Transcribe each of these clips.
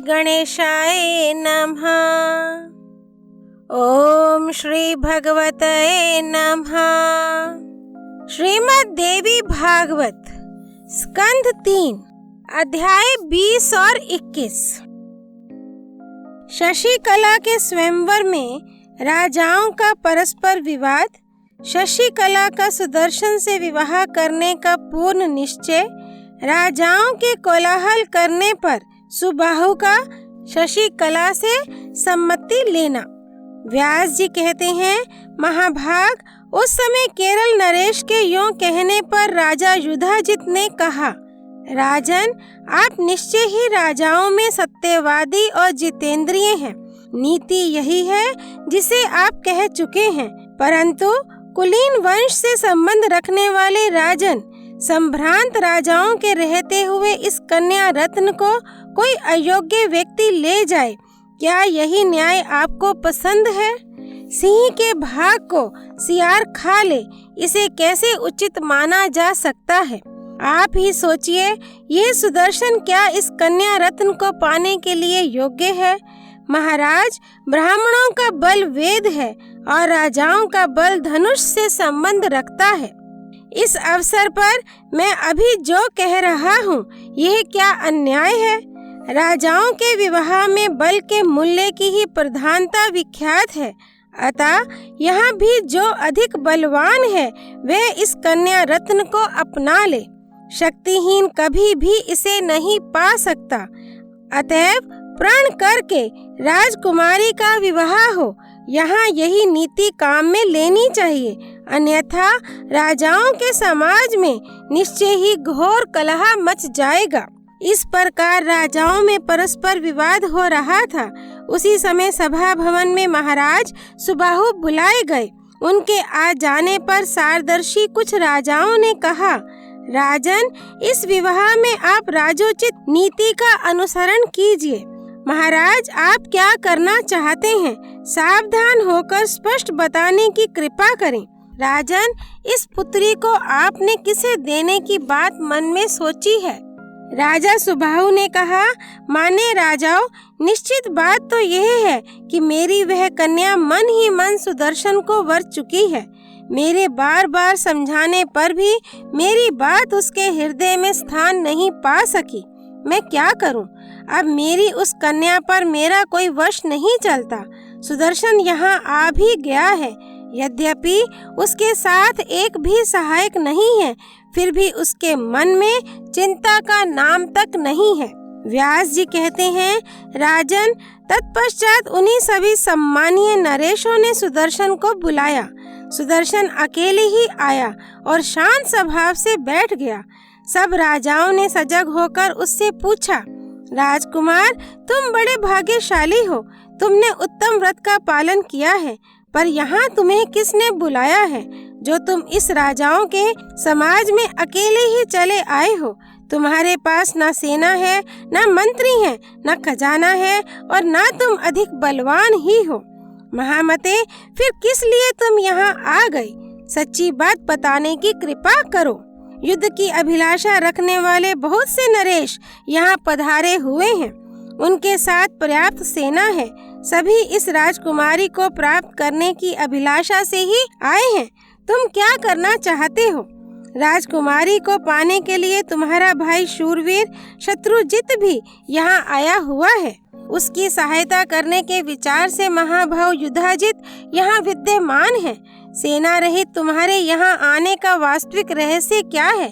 गणेशाय नमः। ओम श्री भगवते नमः। श्रीमद् देवी भागवत स्कंध 3 अध्याय 20 और 21। शशिकला के स्वयंवर में राजाओं का परस्पर विवाद, शशिकला का सुदर्शन से विवाह करने का पूर्ण निश्चय, राजाओं के कोलाहल करने पर सुबाहु का शशिकला से सम्मति लेना। व्यास जी कहते हैं, महाभाग, उस समय केरल नरेश के यों कहने पर राजा युधाजित ने कहा, राजन, आप निश्चय ही राजाओं में सत्यवादी और जितेंद्रिय हैं। नीति यही है जिसे आप कह चुके हैं, परंतु कुलीन वंश से संबंध रखने वाले राजन, संभ्रांत राजाओं के रहते हुए इस कन्या रत्न को कोई अयोग्य व्यक्ति ले जाए, क्या यही न्याय आपको पसंद है? सिंह के भाग को सियार खा ले, इसे कैसे उचित माना जा सकता है? आप ही सोचिए, ये सुदर्शन क्या इस कन्या रत्न को पाने के लिए योग्य है? महाराज, ब्राह्मणों का बल वेद है और राजाओं का बल धनुष से संबंध रखता है। इस अवसर पर मैं अभी जो कह रहा हूँ, यह क्या अन्याय है? राजाओं के विवाह में बल के मूल्य की ही प्रधानता विख्यात है, अतः यहाँ भी जो अधिक बलवान है वह इस कन्या रत्न को अपना ले। शक्तिहीन कभी भी इसे नहीं पा सकता। अतएव प्रण करके राजकुमारी का विवाह हो, यहाँ यही नीति काम में लेनी चाहिए, अन्यथा राजाओं के समाज में निश्चय ही घोर कलह मच जाएगा। इस प्रकार राजाओं में परस्पर विवाद हो रहा था। उसी समय सभा भवन में महाराज सुबाहु बुलाए गए। उनके आ जाने पर सारदर्शी कुछ राजाओं ने कहा, राजन, इस विवाह में आप राजोचित नीति का अनुसरण कीजिए। महाराज, आप क्या करना चाहते हैं? सावधान होकर स्पष्ट बताने की कृपा करें। राजन, इस पुत्री को आपने किसे देने की बात मन में सोची है? राजा सुबाहु ने कहा, माने राजाओं, निश्चित बात तो यह है कि मेरी वह कन्या मन ही मन सुदर्शन को वर चुकी है। मेरे बार बार समझाने पर भी मेरी बात उसके हृदय में स्थान नहीं पा सकी। मैं क्या करूं? अब मेरी उस कन्या पर मेरा कोई वश नहीं चलता। सुदर्शन यहाँ आ भी गया है, यद्यपि उसके साथ एक भी सहायक नहीं है, फिर भी उसके मन में चिंता का नाम तक नहीं है। व्यास जी कहते हैं, राजन, तत्पश्चात उन्हीं सभी सम्मानीय नरेशों ने सुदर्शन को बुलाया। सुदर्शन अकेले ही आया और शांत स्वभाव से बैठ गया। सब राजाओं ने सजग होकर उससे पूछा, राजकुमार, तुम बड़े भाग्यशाली हो, तुमने उत्तम व्रत का पालन किया है, पर यहाँ तुम्हें किसने बुलाया है जो तुम इस राजाओं के समाज में अकेले ही चले आए हो? तुम्हारे पास न सेना है, न मंत्री है, न खजाना है और न तुम अधिक बलवान ही हो। महामते, फिर किस लिए तुम यहाँ आ गई? सच्ची बात बताने की कृपा करो। युद्ध की अभिलाषा रखने वाले बहुत से नरेश यहाँ पधारे हुए हैं। उनके साथ पर्याप्त सेना है। सभी इस राजकुमारी को प्राप्त करने की अभिलाषा से ही आए हैं। तुम क्या करना चाहते हो? राजकुमारी को पाने के लिए तुम्हारा भाई शूरवीर शत्रुजित भी यहाँ आया हुआ है। उसकी सहायता करने के विचार से महाभाव युधाजित यहाँ विद्यमान है। सेना रहित तुम्हारे यहाँ आने का वास्तविक रहस्य क्या है?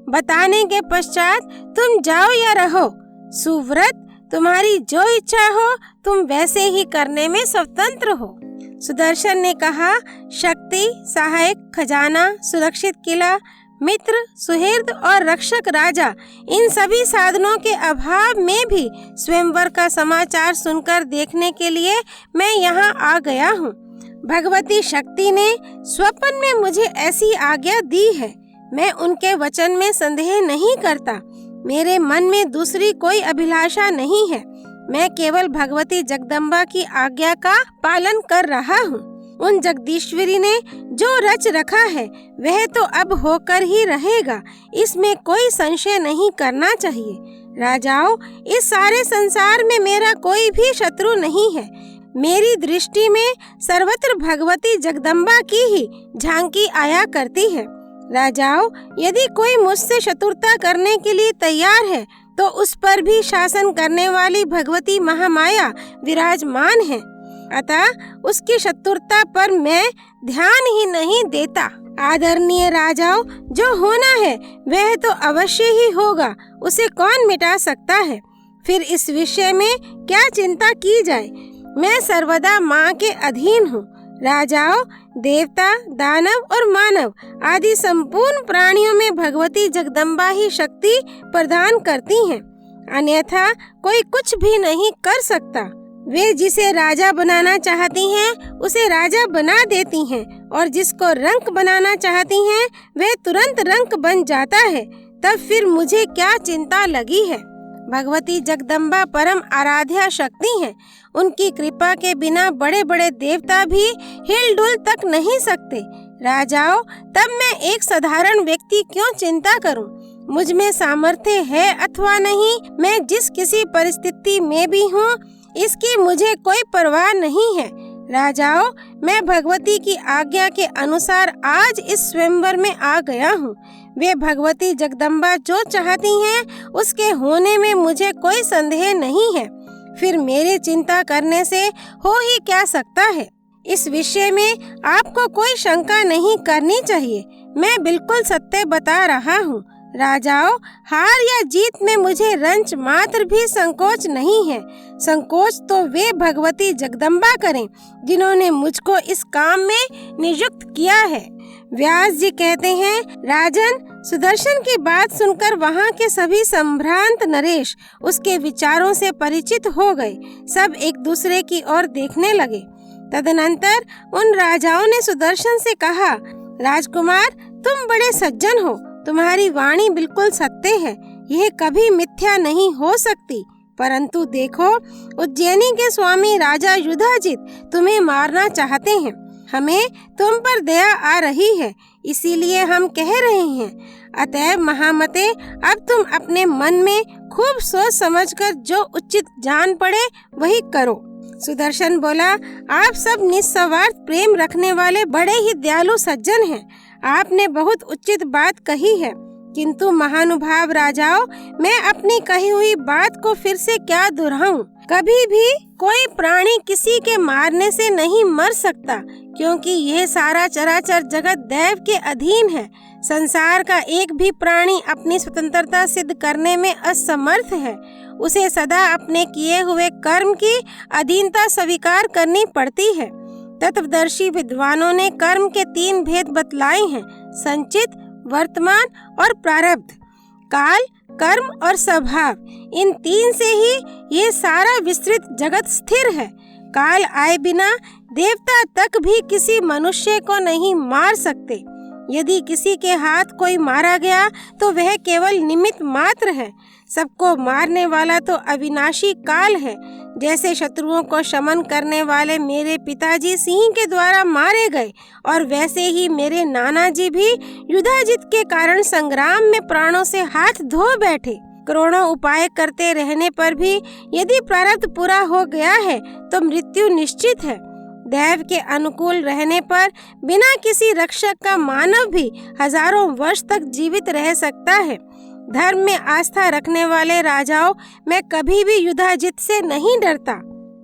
बताने के पश्चात तुम जाओ या रहो। सुव्रत, तुम्हारी जो इच्छा हो तुम वैसे ही करने में स्वतंत्र हो। सुदर्शन ने कहा, शक्ति, सहायक, खजाना, सुरक्षित किला, मित्र, सुहृद और रक्षक राजा, इन सभी साधनों के अभाव में भी स्वयंवर का समाचार सुनकर देखने के लिए मैं यहाँ आ गया हूँ। भगवती शक्ति ने स्वप्न में मुझे ऐसी आज्ञा दी है। मैं उनके वचन में संदेह नहीं करता। मेरे मन में दूसरी कोई अभिलाषा नहीं है। मैं केवल भगवती जगदम्बा की आज्ञा का पालन कर रहा हूँ। उन जगदीश्वरी ने जो रच रखा है वह तो अब होकर ही रहेगा, इसमें कोई संशय नहीं करना चाहिए। राजाओं, इस सारे संसार में मेरा कोई भी शत्रु नहीं है। मेरी दृष्टि में सर्वत्र भगवती जगदम्बा की ही झांकी आया करती है। राजाओं, यदि कोई मुझसे शत्रुता करने के लिए तैयार है तो उस पर भी शासन करने वाली भगवती महामाया विराजमान है। अतः उसकी शत्रुता पर मैं ध्यान ही नहीं देता। आदरणीय राजाओं, जो होना है वह तो अवश्य ही होगा, उसे कौन मिटा सकता है। फिर इस विषय में क्या चिंता की जाए। मैं सर्वदा माँ के अधीन हूँ। राजाओं, देवता, दानव और मानव आदि संपूर्ण प्राणियों में भगवती जगदम्बा ही शक्ति प्रदान करती हैं, अन्यथा कोई कुछ भी नहीं कर सकता। वे जिसे राजा बनाना चाहती हैं उसे राजा बना देती हैं, और जिसको रंक बनाना चाहती हैं वह तुरंत रंक बन जाता है। तब फिर मुझे क्या चिंता लगी है। भगवती जगदम्बा परम आराध्या शक्ति हैं। उनकी कृपा के बिना बड़े बड़े देवता भी हिलडुल तक नहीं सकते। राजाओं, तब मैं एक साधारण व्यक्ति क्यों चिंता करूं? मुझ में सामर्थ्य है अथवा नहीं, मैं जिस किसी परिस्थिति में भी हूँ इसकी मुझे कोई परवाह नहीं है। राजाओं, मैं भगवती की आज्ञा के अनुसार आज इस स्वयंवर में आ गया हूँ। वे भगवती जगदम्बा जो चाहती हैं उसके होने में मुझे कोई संदेह नहीं है। फिर मेरे चिंता करने से हो ही क्या सकता है। इस विषय में आपको कोई शंका नहीं करनी चाहिए। मैं बिल्कुल सत्य बता रहा हूँ। राजाओं, हार या जीत में मुझे रंच मात्र भी संकोच नहीं है। संकोच तो वे भगवती जगदम्बा करें जिन्होंने मुझको इस काम में नियुक्त किया है। व्यास जी कहते हैं, राजन, सुदर्शन की बात सुनकर वहाँ के सभी संभ्रांत नरेश उसके विचारों से परिचित हो गए। सब एक दूसरे की ओर देखने लगे। तदनंतर उन राजाओं ने सुदर्शन से कहा, राजकुमार, तुम बड़े सज्जन हो, तुम्हारी वाणी बिल्कुल सत्य है, यह कभी मिथ्या नहीं हो सकती। परंतु देखो, उज्जैनी के स्वामी राजा युधाजित तुम्हें मारना चाहते हैं। हमें तुम पर दया आ रही है, इसीलिए हम कह रहे हैं। अतएव महामते, अब तुम अपने मन में खूब सोच समझकर जो उचित जान पड़े वही करो। सुदर्शन बोला, आप सब निस्वार्थ प्रेम रखने वाले बड़े ही दयालु सज्जन हैं। आपने बहुत उचित बात कही है, किंतु महानुभाव राजाओं, मैं अपनी कही हुई बात को फिर से क्या दोहराऊं। कभी भी कोई प्राणी किसी के मारने से नहीं मर सकता, क्योंकि यह सारा चराचर जगत दैव के अधीन है। संसार का एक भी प्राणी अपनी स्वतंत्रता सिद्ध करने में असमर्थ है। उसे सदा अपने किए हुए कर्म की अधीनता स्वीकार करनी पड़ती है। तत्वदर्शी विद्वानों ने कर्म के 3 भेद बतलाए हैं, संचित, वर्तमान और प्रारब्ध। काल, कर्म और स्वभाव, इन 3 से ही ये सारा विस्तृत जगत स्थिर है। काल आए बिना देवता तक भी किसी मनुष्य को नहीं मार सकते। यदि किसी के हाथ कोई मारा गया तो वह केवल निमित्त मात्र है। सबको मारने वाला तो अविनाशी काल है। जैसे शत्रुओं को शमन करने वाले मेरे पिताजी सिंह के द्वारा मारे गए, और वैसे ही मेरे नाना जी भी युधाजित के कारण संग्राम में प्राणों से हाथ धो बैठे। करोड़ों उपाय करते रहने पर भी यदि प्रारब्ध पूरा हो गया है तो मृत्यु निश्चित है। दैव के अनुकूल रहने पर बिना किसी रक्षक का मानव भी हजारों वर्ष तक जीवित रह सकता है। धर्म में आस्था रखने वाले राजाओं, मैं कभी भी युधाजित से नहीं डरता।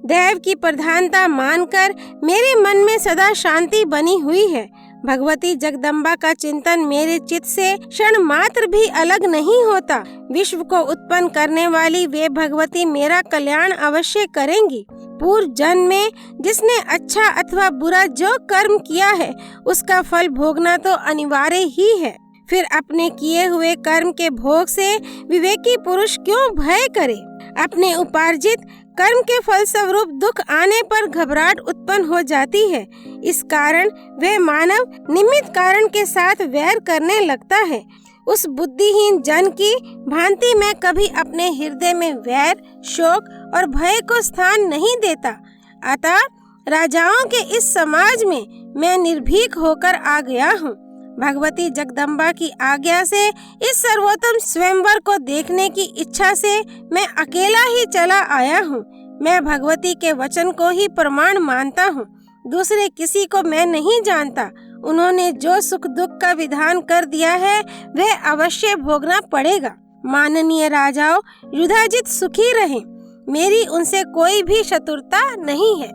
दैव की प्रधानता मानकर मेरे मन में सदा शांति बनी हुई है। भगवती जगदम्बा का चिंतन मेरे चित्त से क्षण मात्र भी अलग नहीं होता। विश्व को उत्पन्न करने वाली वे भगवती मेरा कल्याण अवश्य करेंगी। पूर्व जन्म में जिसने अच्छा अथवा बुरा जो कर्म किया है उसका फल भोगना तो अनिवार्य ही है। फिर अपने किए हुए कर्म के भोग से विवेकी पुरुष क्यों भय करे। अपने उपार्जित कर्म के फल स्वरूप दुख आने पर घबराहट उत्पन्न हो जाती है। इस कारण वह मानव निमित्त कारण के साथ वैर करने लगता है। उस बुद्धिहीन जन की भांति मैं कभी अपने हृदय में वैर, शोक और भय को स्थान नहीं देता। अतः राजाओं के इस समाज में मैं निर्भीक होकर आ गया हूँ। भगवती जगदम्बा की आज्ञा से इस सर्वोत्तम स्वयंवर को देखने की इच्छा से मैं अकेला ही चला आया हूँ। मैं भगवती के वचन को ही प्रमाण मानता हूँ, दूसरे किसी को मैं नहीं जानता। उन्होंने जो सुख दुख का विधान कर दिया है वह अवश्य भोगना पड़ेगा। माननीय राजाओं, युधाजित सुखी रहें, मेरी उनसे कोई भी शत्रुता नहीं है।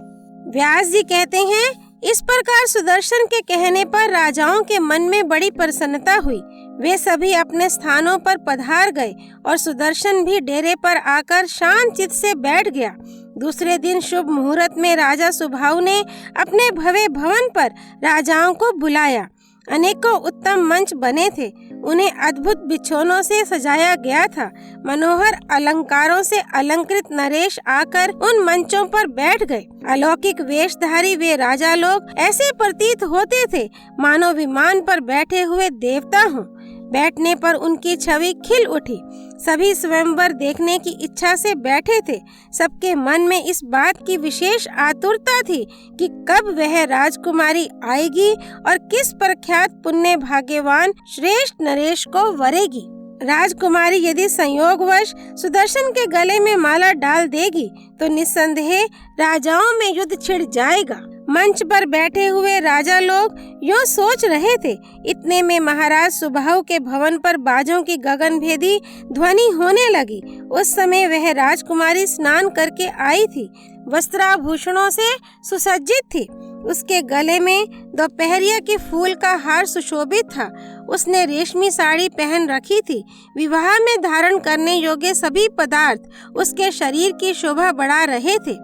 व्यास जी कहते हैं, इस प्रकार सुदर्शन के कहने पर राजाओं के मन में बड़ी प्रसन्नता हुई। वे सभी अपने स्थानों पर पधार गए और सुदर्शन भी डेरे पर आकर शांत चित्त से बैठ गया। दूसरे दिन शुभ मुहूर्त में राजा सुबाहु ने अपने भव्य भवन पर राजाओं को बुलाया। अनेकों उत्तम मंच बने थे, उन्हें अद्भुत बिछौनों से सजाया गया था। मनोहर अलंकारों से अलंकृत नरेश आकर उन मंचों पर बैठ गए। अलौकिक वेशधारी वे राजा लोग ऐसे प्रतीत होते थे मानो विमान पर बैठे हुए देवता हों। बैठने पर उनकी छवि खिल उठी। सभी स्वयंवर देखने की इच्छा से बैठे थे। सबके मन में इस बात की विशेष आतुरता थी कि कब वह राजकुमारी आएगी और किस प्रख्यात पुण्य भाग्यवान श्रेष्ठ नरेश को वरेगी। राजकुमारी यदि संयोगवश सुदर्शन के गले में माला डाल देगी तो निस्संदेह राजाओं में युद्ध छिड़ जाएगा। मंच पर बैठे हुए राजा लोग यूं सोच रहे थे, इतने में महाराज सुबाहु के भवन पर बाजों की गगनभेदी ध्वनि होने लगी। उस समय वह राजकुमारी स्नान करके आई थी, वस्त्राभूषणों से सुसज्जित थी। उसके गले में दोपहरिया के फूल का हार सुशोभित था। उसने रेशमी साड़ी पहन रखी थी। विवाह में धारण करने योग्य सभी पदार्थ उसके शरीर की शोभा बढ़ा रहे थे।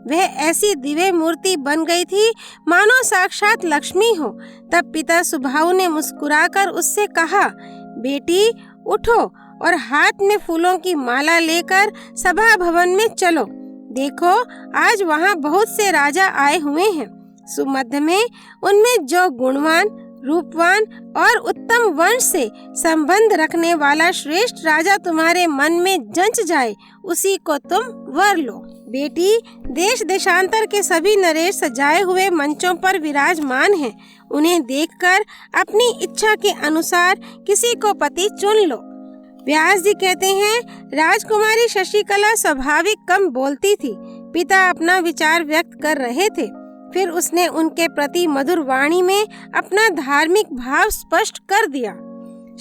वह ऐसी दिव्य मूर्ति बन गई थी मानो साक्षात लक्ष्मी हो। तब पिता सुबाहु ने मुस्कुराकर उससे कहा, बेटी उठो और हाथ में फूलों की माला लेकर सभा भवन में चलो। देखो, आज वहाँ बहुत से राजा आए हुए हैं। सुमध्य में उनमें जो गुणवान, रूपवान और उत्तम वंश से संबंध रखने वाला श्रेष्ठ राजा तुम्हारे मन में जंच जाए, उसी को तुम वर लो। बेटी, देश देशांतर के सभी नरेश सजाए हुए मंचों पर विराजमान हैं। उन्हें देखकर अपनी इच्छा के अनुसार किसी को पति चुन लो। व्यास जी कहते हैं, राजकुमारी शशिकला स्वाभाविक कम बोलती थी। पिता अपना विचार व्यक्त कर रहे थे। फिर उसने उनके प्रति मधुर वाणी में अपना धार्मिक भाव स्पष्ट कर दिया।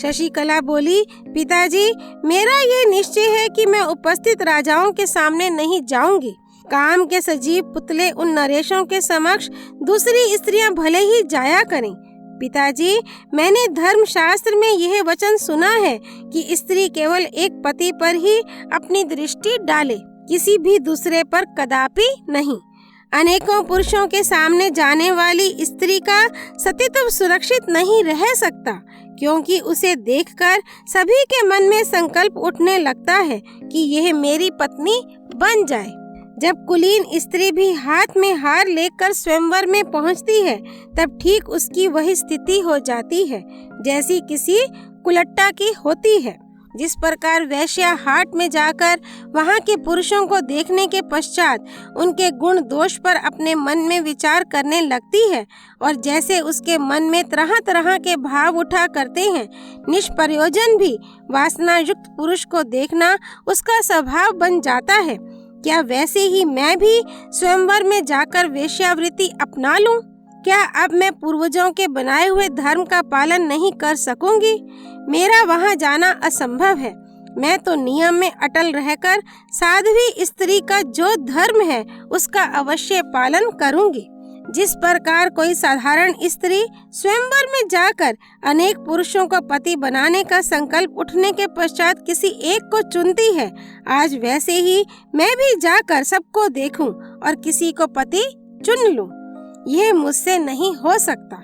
शशिकला बोली, पिताजी, मेरा ये निश्चय है कि मैं उपस्थित राजाओं के सामने नहीं जाऊंगी। काम के सजीव पुतले उन नरेशों के समक्ष दूसरी स्त्रियां भले ही जाया करें। पिताजी, मैंने धर्मशास्त्र में यह वचन सुना है कि स्त्री केवल एक पति पर ही अपनी दृष्टि डाले, किसी भी दूसरे पर कदापि नहीं। अनेकों पुरुषों के सामने जाने वाली स्त्री का सतीत्व सुरक्षित नहीं रह सकता, क्योंकि उसे देखकर सभी के मन में संकल्प उठने लगता है कि यह मेरी पत्नी बन जाए। जब कुलीन स्त्री भी हाथ में हार लेकर स्वयंवर में पहुंचती है, तब ठीक उसकी वही स्थिति हो जाती है जैसी किसी कुलट्टा की होती है। जिस प्रकार वैश्या हाट में जाकर वहां के पुरुषों को देखने के पश्चात उनके गुण दोष पर अपने मन में विचार करने लगती है और जैसे उसके मन में तरह तरह के भाव उठा करते हैं, निष्प्रयोजन भी वासना युक्त पुरुष को देखना उसका स्वभाव बन जाता है। क्या वैसे ही मैं भी स्वयंवर में जाकर वेश्यावृत्ति अपना लूं? क्या अब मैं पूर्वजों के बनाए हुए धर्म का पालन नहीं कर सकूंगी? मेरा वहां जाना असंभव है। मैं तो नियम में अटल रहकर साध्वी स्त्री का जो धर्म है उसका अवश्य पालन करूंगी। जिस प्रकार कोई साधारण स्त्री स्वयंवर में जाकर अनेक पुरुषों को पति बनाने का संकल्प उठने के पश्चात किसी एक को चुनती है, आज वैसे ही मैं भी जाकर सबको देखूं और किसी को पति चुन लूं। यह मुझसे नहीं हो सकता।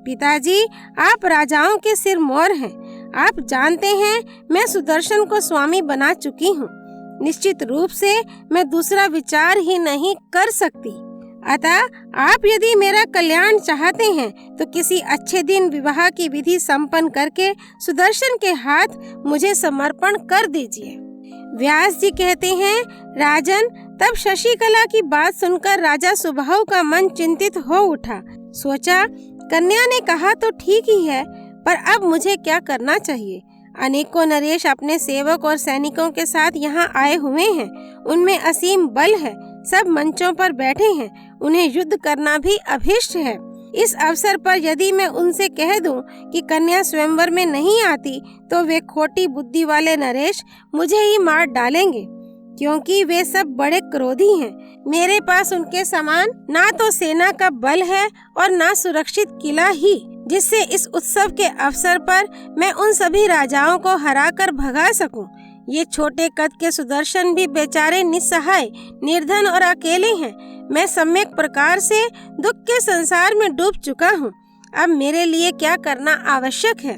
पिताजी, आप राजाओं के सिर मोर हैं। आप जानते हैं मैं सुदर्शन को स्वामी बना चुकी हूँ। निश्चित रूप से मैं दूसरा विचार ही नहीं कर सकती। अतः आप यदि मेरा कल्याण चाहते हैं तो किसी अच्छे दिन विवाह की विधि संपन्न करके सुदर्शन के हाथ मुझे समर्पण कर दीजिए। व्यास जी कहते हैं, राजन, तब शशिकला की बात सुनकर राजा सुबाहु का मन चिंतित हो उठा। सोचा, कन्या ने कहा तो ठीक ही है, पर अब मुझे क्या करना चाहिए? अनेकों नरेश अपने सेवक और सैनिकों के साथ यहाँ आए हुए हैं। उनमें असीम बल है, सब मंचों पर बैठे हैं, उन्हें युद्ध करना भी अभीष्ट है। इस अवसर पर यदि मैं उनसे कह दूं कि कन्या स्वयंवर में नहीं आती तो वे खोटी बुद्धि वाले नरेश मुझे ही मार डालेंगे, क्योंकि वे सब बड़े क्रोधी हैं। मेरे पास उनके समान ना तो सेना का बल है और ना सुरक्षित किला ही, जिससे इस उत्सव के अवसर पर मैं उन सभी राजाओं को हराकर भगा सकूं। ये छोटे कद के सुदर्शन भी बेचारे निस्सहाय, निर्धन और अकेले हैं। मैं सम्यक प्रकार से दुख के संसार में डूब चुका हूँ। अब मेरे लिए क्या करना आवश्यक है?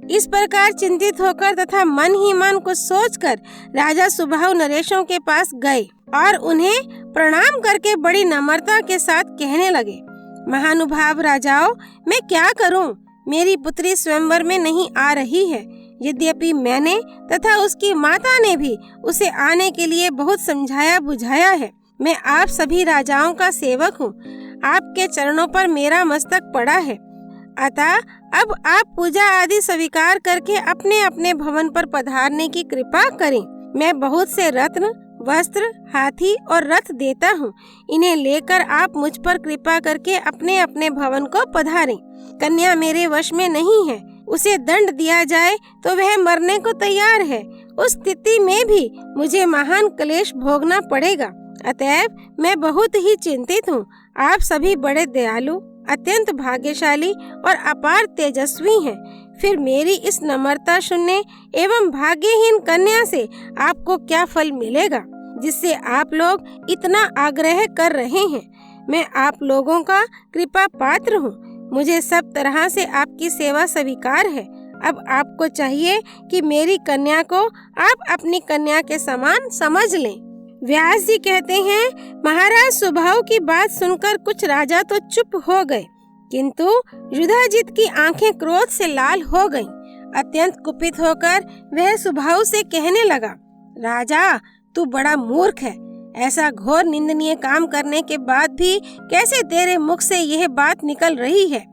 इस प्रकार चिंतित होकर तथा मन ही मन कुछ सोचकर राजा सुबाहु नरेशों के पास गए और उन्हें प्रणाम करके बड़ी नम्रता के साथ कहने लगे, महानुभाव राजाओं, मैं क्या करूं? मेरी पुत्री स्वयंवर में नहीं आ रही है। यद्यपि मैंने तथा उसकी माता ने भी उसे आने के लिए बहुत समझाया बुझाया है। मैं आप सभी राजाओं का सेवक हूँ। आपके चरणों पर मेरा मस्तक पड़ा है। अतः अब आप पूजा आदि स्वीकार करके अपने अपने भवन पर पधारने की कृपा करें। मैं बहुत से रत्न, वस्त्र, हाथी और रथ देता हूँ। इन्हें लेकर आप मुझ पर कृपा करके अपने अपने भवन को पधारें। कन्या मेरे वश में नहीं है। उसे दंड दिया जाए तो वह मरने को तैयार है। उस स्थिति में भी मुझे महान क्लेश भोगना पड़ेगा। अतएव मैं बहुत ही चिंतित हूँ। आप सभी बड़े दयालु, अत्यंत भाग्यशाली और अपार तेजस्वी हैं। फिर मेरी इस नम्रता शून्य एवं भाग्यहीन कन्या से आपको क्या फल मिलेगा, जिससे आप लोग इतना आग्रह कर रहे हैं? मैं आप लोगों का कृपा पात्र हूँ। मुझे सब तरह से आपकी सेवा स्वीकार है। अब आपको चाहिए कि मेरी कन्या को आप अपनी कन्या के समान समझ लें। व्यास जी कहते हैं, महाराज सुबाहु की बात सुनकर कुछ राजा तो चुप हो गए, किंतु युधाजित की आंखें क्रोध से लाल हो गईं। अत्यंत कुपित होकर वह सुबाहु से कहने लगा, राजा, तू बड़ा मूर्ख है। ऐसा घोर निंदनीय काम करने के बाद भी कैसे तेरे मुख से यह बात निकल रही है?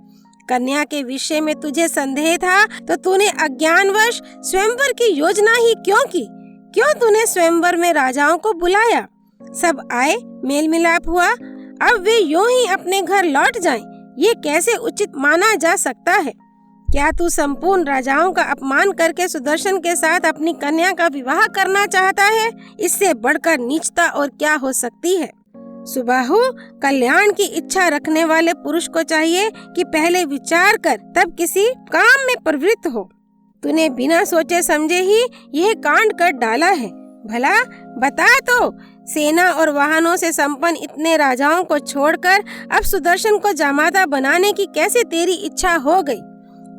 कन्या के विषय में तुझे संदेह था तो तूने अज्ञानवश स्वयंवर की योजना ही क्यों की? क्यों तूने स्वयंवर में राजाओं को बुलाया? सब आए, मेल मिलाप हुआ, अब वे यूं ही अपने घर लौट जाएं। ये कैसे उचित माना जा सकता है? क्या तू संपूर्ण राजाओं का अपमान करके सुदर्शन के साथ अपनी कन्या का विवाह करना चाहता है? इससे बढ़कर नीचता और क्या हो सकती है? सुबाहु, कल्याण की इच्छा रखने वाले पुरुष को चाहिए कि पहले विचार कर तब किसी काम में प्रवृत्त हो। तूने बिना सोचे समझे ही यह कांड कर डाला है। भला बता तो, सेना और वाहनों से संपन्न इतने राजाओं को छोड़कर अब सुदर्शन को जमाता बनाने की कैसे तेरी इच्छा हो गई?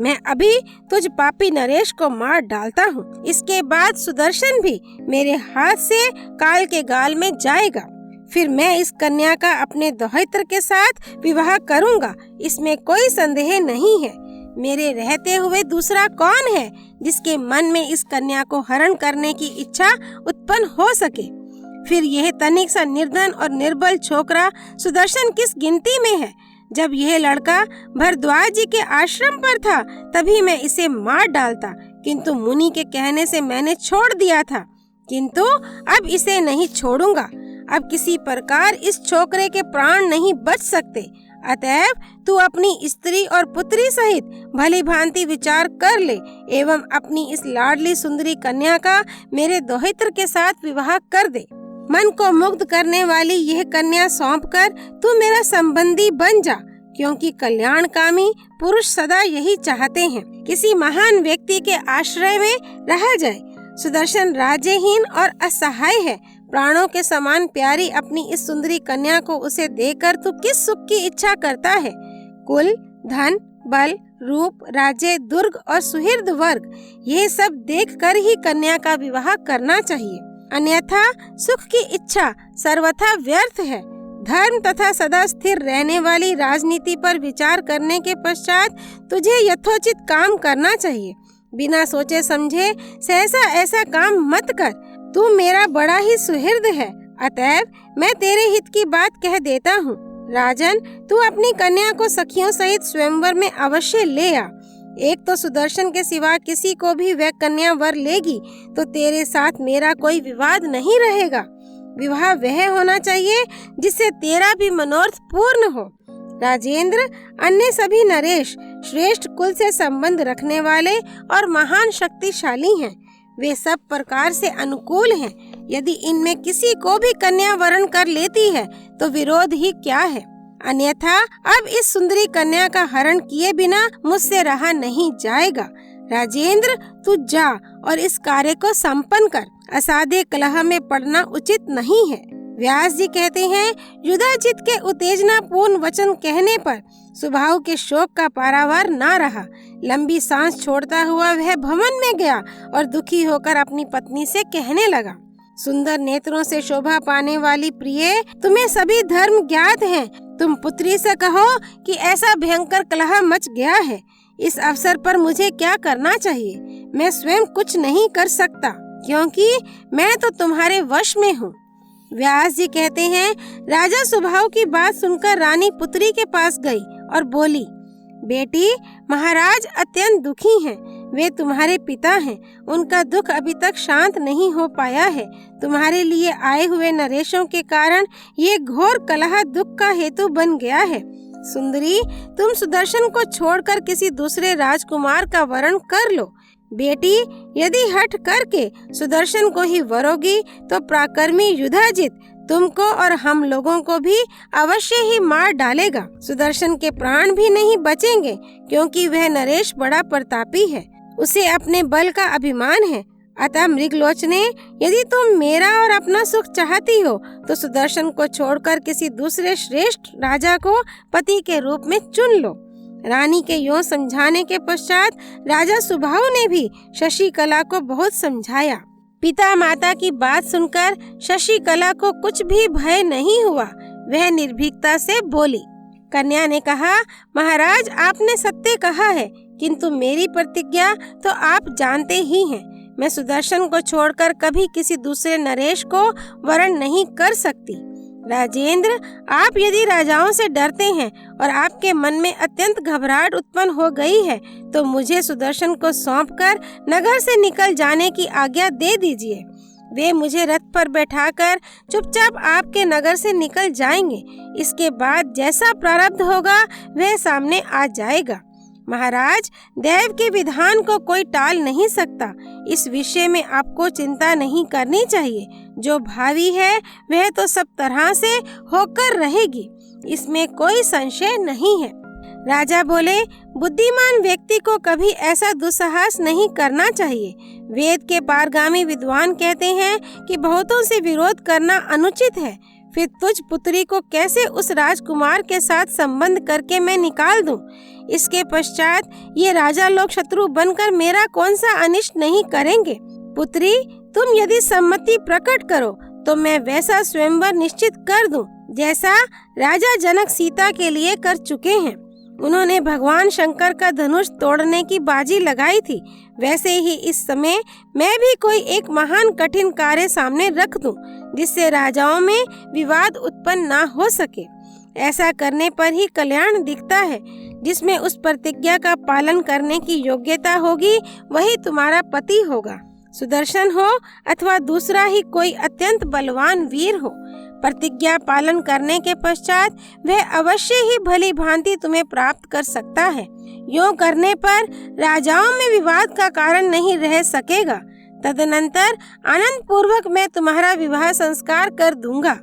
मैं अभी तुझ पापी नरेश को मार डालता हूँ। इसके बाद सुदर्शन भी मेरे हाथ से काल के गाल में जाएगा। फिर मैं इस कन्या का अपने दोहित्र के साथ विवाह करूँगा, इसमें कोई संदेह नहीं है। मेरे रहते हुए दूसरा कौन है जिसके मन में इस कन्या को हरण करने की इच्छा उत्पन्न हो सके? फिर यह तनिक सा निर्धन और निर्बल छोकरा सुदर्शन किस गिनती में है? जब यह लड़का भरद्वाज जी के आश्रम पर था तभी मैं इसे मार डालता, किंतु मुनि के कहने से मैंने छोड़ दिया था, किंतु अब इसे नहीं छोड़ूंगा। अब किसी प्रकार इस छोकरे के प्राण नहीं बच सकते। अतएव तू अपनी स्त्री और पुत्री सहित भली भांति विचार कर ले एवं अपनी इस लाडली सुंदरी कन्या का मेरे दोहित्र के साथ विवाह कर दे। मन को मुग्ध करने वाली यह कन्या सौंपकर तू मेरा संबंधी बन जा, क्योंकि कल्याणकामी पुरुष सदा यही चाहते हैं, किसी महान व्यक्ति के आश्रय में रह जाए। सुदर्शन राज्यहीन और असहाय है। प्राणों के समान प्यारी अपनी इस सुंदरी कन्या को उसे देकर तू किस सुख की इच्छा करता है? कुल, धन, बल, रूप, राज्य, दुर्ग और सुहृद वर्ग, यह सब देखकर ही कन्या का विवाह करना चाहिए, अन्यथा सुख की इच्छा सर्वथा व्यर्थ है। धर्म तथा सदा स्थिर रहने वाली राजनीति पर विचार करने के पश्चात तुझे यथोचित काम करना चाहिए। बिना सोचे समझे सहसा ऐसा काम मत कर। तू मेरा बड़ा ही सुहृद है, अतएव मैं तेरे हित की बात कह देता हूँ। राजन, तू अपनी कन्या को सखियों सहित स्वयंवर में अवश्य ले आ। एक तो सुदर्शन के सिवा किसी को भी वह कन्या वर लेगी तो तेरे साथ मेरा कोई विवाद नहीं रहेगा। विवाह वह होना चाहिए जिससे तेरा भी मनोरथ पूर्ण हो। राजेंद्र, अन्य सभी नरेश श्रेष्ठ कुल से संबंध रखने वाले और महान शक्तिशाली हैं। वे सब प्रकार से अनुकूल हैं। यदि इनमें किसी को भी कन्या वरण कर लेती है तो विरोध ही क्या है। अन्यथा अब इस सुंदरी कन्या का हरण किए बिना मुझसे रहा नहीं जाएगा। राजेंद्र, तू जा और इस कार्य को संपन्न कर। असाध्य कलह में पड़ना उचित नहीं है। व्यास जी कहते हैं, युधाजित के उत्तेजना पूर्ण वचन कहने पर सुबाहु के शोक का पारावार ना रहा। लंबी सांस छोड़ता हुआ वह भवन में गया और दुखी होकर अपनी पत्नी से कहने लगा, सुंदर नेत्रों से शोभा पाने वाली प्रिय, तुम्हें सभी धर्म ज्ञात हैं। तुम पुत्री से कहो कि ऐसा भयंकर कलह मच गया है। इस अवसर पर मुझे क्या करना चाहिए? मैं स्वयं कुछ नहीं कर सकता क्योंकि मैं तो तुम्हारे वश में हूँ। व्यास जी कहते हैं, राजा सुबाहु की बात सुनकर रानी पुत्री के पास गई और बोली, बेटी, महाराज अत्यंत दुखी हैं। वे तुम्हारे पिता हैं। उनका दुख अभी तक शांत नहीं हो पाया है। तुम्हारे लिए आए हुए नरेशों के कारण ये घोर कलह दुख का हेतु बन गया है। सुंदरी, तुम सुदर्शन को छोड़कर किसी दूसरे राजकुमार का वरण कर लो। बेटी, यदि हठ करके सुदर्शन को ही वरोगी तो पराक्रमी युधाजित तुमको और हम लोगों को भी अवश्य ही मार डालेगा। सुदर्शन के प्राण भी नहीं बचेंगे क्योंकि वह नरेश बड़ा प्रतापी है। उसे अपने बल का अभिमान है। अतः मृगलोचने, यदि तुम मेरा और अपना सुख चाहती हो तो सुदर्शन को छोड़कर किसी दूसरे श्रेष्ठ राजा को पति के रूप में चुन लो। रानी के यों समझाने के पश्चात राजा सुबाहु ने भी शशिकला को बहुत समझाया। पिता माता की बात सुनकर शशिकला को कुछ भी भय नहीं हुआ। वह निर्भीकता से बोली। कन्या ने कहा, महाराज, आपने सत्य कहा है, किंतु मेरी प्रतिज्ञा तो आप जानते ही हैं। मैं सुदर्शन को छोड़कर कभी किसी दूसरे नरेश को वरण नहीं कर सकती। राजेंद्र, आप यदि राजाओं से डरते हैं और आपके मन में अत्यंत घबराहट उत्पन्न हो गई है तो मुझे सुदर्शन को सौंपकर नगर से निकल जाने की आज्ञा दे दीजिए। वे मुझे रथ पर बैठाकर चुपचाप आपके नगर से निकल जाएंगे। इसके बाद जैसा प्रारब्ध होगा वह सामने आ जाएगा। महाराज, देव के विधान को कोई टाल नहीं सकता। इस विषय में आपको चिंता नहीं करनी चाहिए। जो भावी है वह तो सब तरह से होकर रहेगी, इसमें कोई संशय नहीं है। राजा बोले, बुद्धिमान व्यक्ति को कभी ऐसा दुस्साहस नहीं करना चाहिए। वेद के पारगामी विद्वान कहते हैं कि बहुतों से विरोध करना अनुचित है। फिर तुझ पुत्री को कैसे उस राजकुमार के साथ संबंध करके मैं निकाल दूं? इसके पश्चात ये राजा लोग शत्रु बनकर मेरा कौन सा अनिष्ट नहीं करेंगे। पुत्री, तुम यदि सम्मति प्रकट करो तो मैं वैसा स्वयंवर निश्चित कर दूं जैसा राजा जनक सीता के लिए कर चुके हैं। उन्होंने भगवान शंकर का धनुष तोड़ने की बाजी लगाई थी। वैसे ही इस समय मैं भी कोई एक महान कठिन कार्य सामने रख दूं जिससे राजाओं में विवाद उत्पन्न ना हो सके। ऐसा करने पर ही कल्याण दिखता है। जिसमें उस प्रतिज्ञा का पालन करने की योग्यता होगी वही तुम्हारा पति होगा। सुदर्शन हो अथवा दूसरा ही कोई अत्यंत बलवान वीर हो, प्रतिज्ञा पालन करने के पश्चात वह अवश्य ही भली भांति तुम्हें प्राप्त कर सकता है। यूं करने पर राजाओं में विवाद का कारण नहीं रह सकेगा। तदनंतर आनंद पूर्वक मैं तुम्हारा विवाह संस्कार कर दूंगा।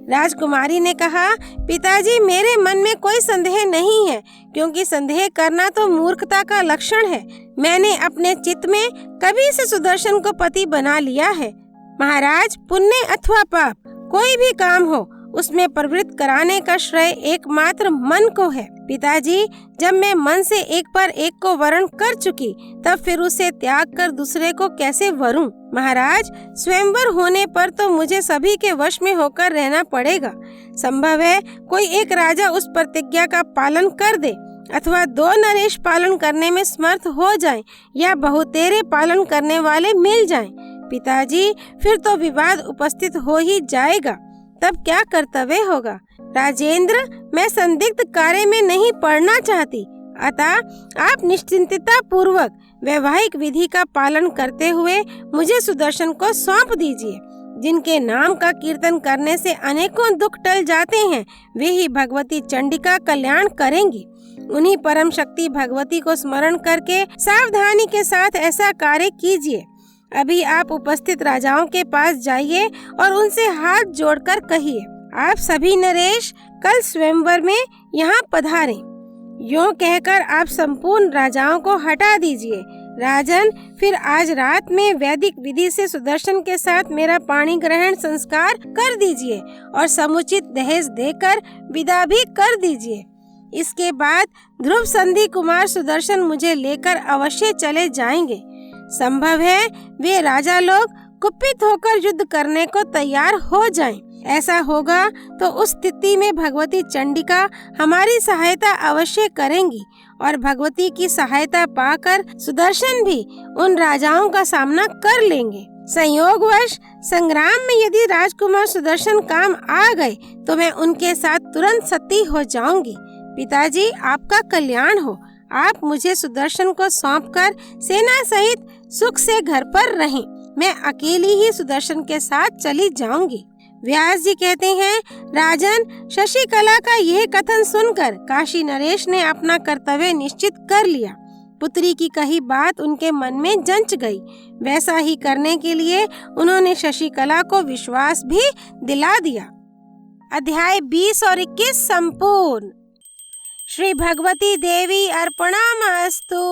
राजकुमारी ने कहा, पिताजी, मेरे मन में कोई संदेह नहीं है क्योंकि संदेह करना तो मूर्खता का लक्षण है। मैंने अपने चित्त में कभी से सुदर्शन को पति बना लिया है। महाराज, पुण्य अथवा पाप कोई भी काम हो उसमें प्रवृत्त कराने का श्रेय एकमात्र मन को है। पिताजी, जब मैं मन से एक पर एक को वरण कर चुकी तब फिर उसे त्याग कर दूसरे को कैसे वरूं? महाराज, स्वयंवर होने पर तो मुझे सभी के वश में होकर रहना पड़ेगा। संभव है कोई एक राजा उस प्रतिज्ञा का पालन कर दे अथवा दो नरेश पालन करने में समर्थ हो जाएं या बहुतेरे पालन करने वाले मिल जाएं। पिताजी, फिर तो विवाद उपस्थित हो ही जाएगा। तब क्या कर्तव्य होगा? राजेंद्र, मैं संदिग्ध कार्य में नहीं पड़ना चाहती। अतः आप निश्चिंतता पूर्वक वैवाहिक विधि का पालन करते हुए मुझे सुदर्शन को सौंप दीजिए। जिनके नाम का कीर्तन करने से अनेकों दुख टल जाते हैं, वे ही भगवती चंडिका कल्याण करेंगी। उन्हीं परम शक्ति भगवती को स्मरण करके सावधानी के साथ ऐसा कार्य कीजिए। अभी आप उपस्थित राजाओं के पास जाइए और उनसे हाथ जोड़कर कहिए, आप सभी नरेश कल स्वयंवर में यहाँ पधारें। यूँ कहकर आप संपूर्ण राजाओं को हटा दीजिए। राजन, फिर आज रात में वैदिक विधि से सुदर्शन के साथ मेरा पाणी ग्रहण संस्कार कर दीजिए और समुचित दहेज देकर विदा भी कर दीजिए। इसके बाद ध्रुव संधि कुमार सुदर्शन मुझे लेकर अवश्य चले जाएंगे। संभव है वे राजा लोग कुपित होकर युद्ध करने को तैयार हो जाएं। ऐसा होगा तो उस स्थिति में भगवती चंडिका हमारी सहायता अवश्य करेंगी और भगवती की सहायता पाकर सुदर्शन भी उन राजाओं का सामना कर लेंगे। संयोगवश संग्राम में यदि राजकुमार सुदर्शन काम आ गए तो मैं उनके साथ तुरंत सती हो जाऊंगी। पिताजी, आपका कल्याण हो। आप मुझे सुदर्शन को सौंपकर सेना सहित सुख से घर पर रहें। मैं अकेली ही सुदर्शन के साथ चली जाऊंगी। व्यास जी कहते हैं, राजन, शशिकला का यह कथन सुनकर काशी नरेश ने अपना कर्तव्य निश्चित कर लिया। पुत्री की कही बात उनके मन में जंच गई। वैसा ही करने के लिए उन्होंने शशिकला को विश्वास भी दिला दिया। अध्याय 20 और 21 संपूर्ण। श्री भगवती देवी अर्पणामस्तु।